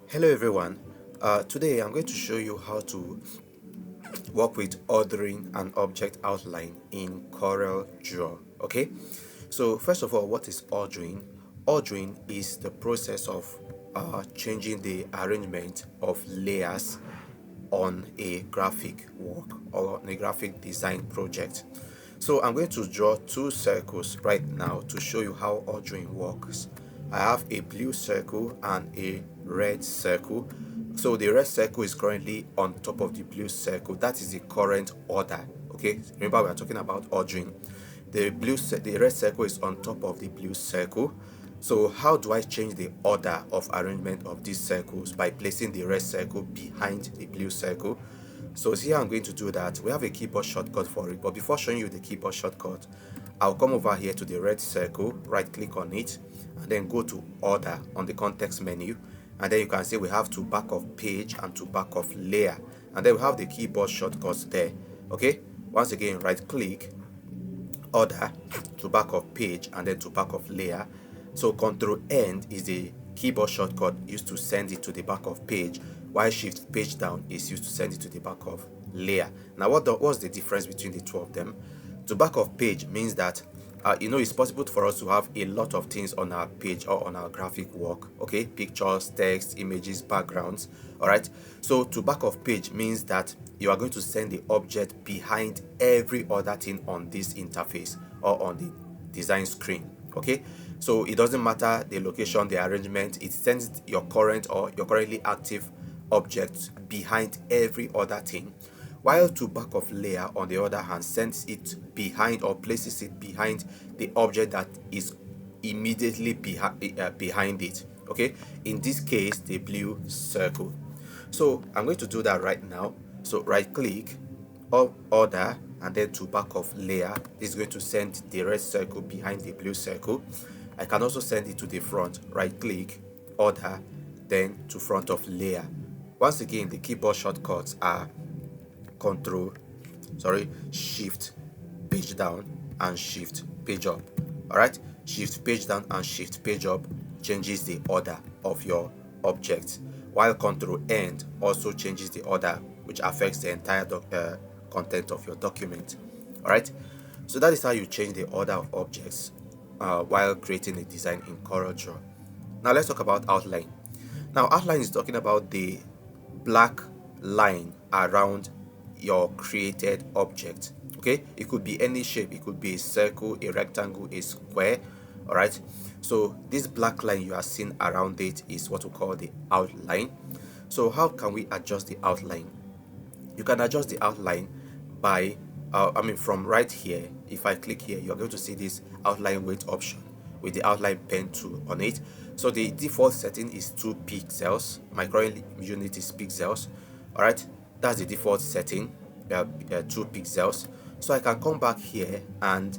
Hello everyone. Today I'm going to show you how to work with ordering an object outline in CorelDRAW. Okay, so first of all, what is ordering? Ordering is the process of changing the arrangement of layers on a graphic work or on a graphic design project. So I'm going to draw two circles right now to show you how ordering works. I have a blue circle and a red circle. So the red circle is currently on top of the blue circle. That is the current order. Okay, remember we are talking about ordering. The red circle is on top of the blue circle. So how do I change the order of arrangement of these circles? By placing the red circle behind the blue circle. So here I'm going to do that. We have a keyboard shortcut for it, but before showing you the keyboard shortcut, I'll come over here to the red circle, right click on it, and then go to order on the context menu, and then you can see we have to back of page and to back of layer, and then we have the keyboard shortcuts there. Okay, once again, right click, order, to back of page, and then to back of layer. So Control N is the keyboard shortcut used to send it to the back of page, while Shift page down is used to send it to the back of layer. Now what's the difference between the two of them? To back of page means that it's possible for us to have a lot of things on our page or on our graphic work. Okay, pictures, text, images, backgrounds. All right, so to back of page means that you are going to send the object behind every other thing on this interface or on the design screen. Okay, so it doesn't matter the location, the arrangement, it sends your current or your currently active object behind every other thing, while to back of layer on the other hand sends it behind or places it behind the object that is immediately behind it. Okay, in this case the blue circle. So I'm going to do that right now. So right click, order, and then to back of layer. This is going to send the red circle behind the blue circle. I can also send it to the front. Right click, order, then to front of layer. Once again, the keyboard shortcuts are Shift page down and Shift page up. All right, Shift page down and Shift page up changes the order of your object, while Control N also changes the order, which affects the entire content of your document. All right, so that is how you change the order of objects while creating a design in CorelDRAW. Now let's talk about outline. Now outline is talking about the black line around your created object. Okay, it could be any shape, it could be a circle, a rectangle, a square. All right, so this black line you are seeing around it is what we call the outline. So how can we adjust the outline? You can adjust the outline by from right here. If I click here, you're going to see this outline weight option with the outline pen tool on it. So the default setting is 2 pixels. My current unit is pixels. All right, that's the default setting, 2 pixels. So I can come back here and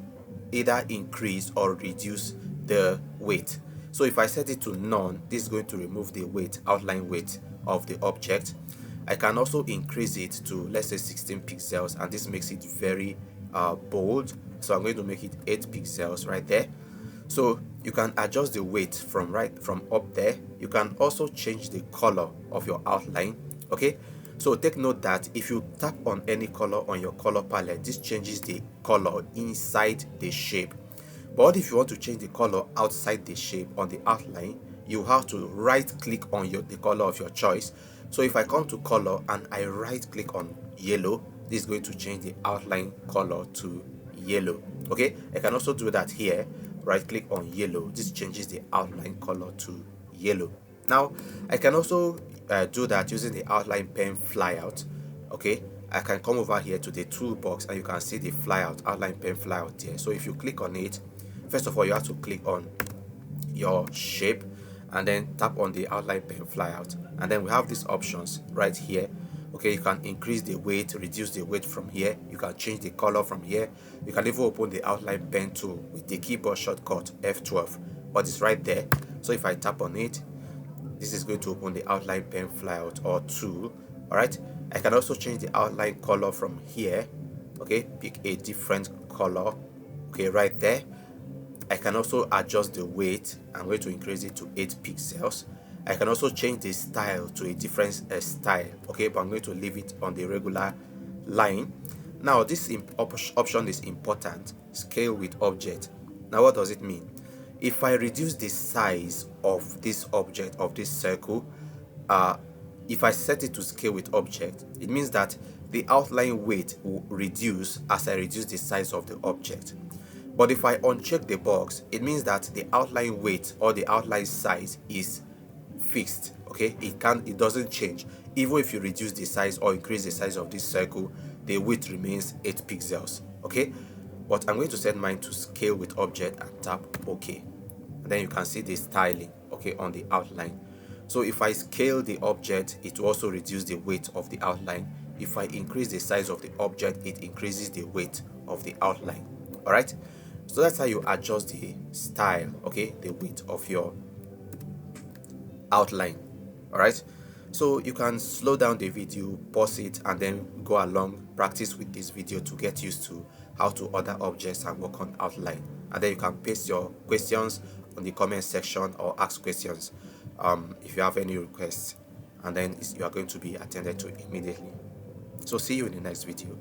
either increase or reduce the weight. So if I set it to none, this is going to remove the weight, outline weight of the object. I can also increase it to, let's say, 16 pixels, and this makes it very bold. So I'm going to make it 8 pixels right there. So you can adjust the weight from up there. You can also change the color of your outline. Okay, so take note that if you tap on any color on your color palette, this changes the color inside the shape. But if you want to change the color outside the shape on the outline, you have to right click on the color of your choice. So if I come to color and I right click on yellow, this is going to change the outline color to yellow. Okay, I can also do that here. Right click on yellow, this changes the outline color to yellow. Now I can also do that using the outline pen flyout. Okay, I can come over here to the toolbox and you can see the flyout, outline pen flyout here. So if you click on it, first of all you have to click on your shape and then tap on the outline pen flyout, and then we have these options right here. Okay, you can increase the weight, reduce the weight from here, you can change the color from here, you can even open the outline pen tool with the keyboard shortcut F12, but it's right there. So if I tap on it, this is going to open the outline pen flyout or tool. All right, I can also change the outline color from here. Okay, pick a different color. Okay, right there. I can also adjust the weight. I'm going to increase it to 8 pixels. I can also change the style to a different style, okay, but I'm going to leave it on the regular line. Now this option is important. Scale with object. Now what does it mean? If I reduce the size of this object, of this circle, if I set it to scale with object, it means that the outline weight will reduce as I reduce the size of the object. But if I uncheck the box, it means that the outline weight or the outline size is fixed. Okay, it doesn't change. Even if you reduce the size or increase the size of this circle, the width remains 8 pixels. Okay, but I'm going to set mine to scale with object and tap OK. And then you can see the styling, okay, on the outline. So if I scale the object, it will also reduce the weight of the outline. If I increase the size of the object, it increases the weight of the outline. All right, so that's how you adjust the style, okay, the width of your outline. All right, so you can slow down the video, pause it, and then go along, practice with this video to get used to how to order objects and work on outline. And then you can paste your questions on the comment section or ask questions if you have any requests, and then you are going to be attended to immediately. So see you in the next video.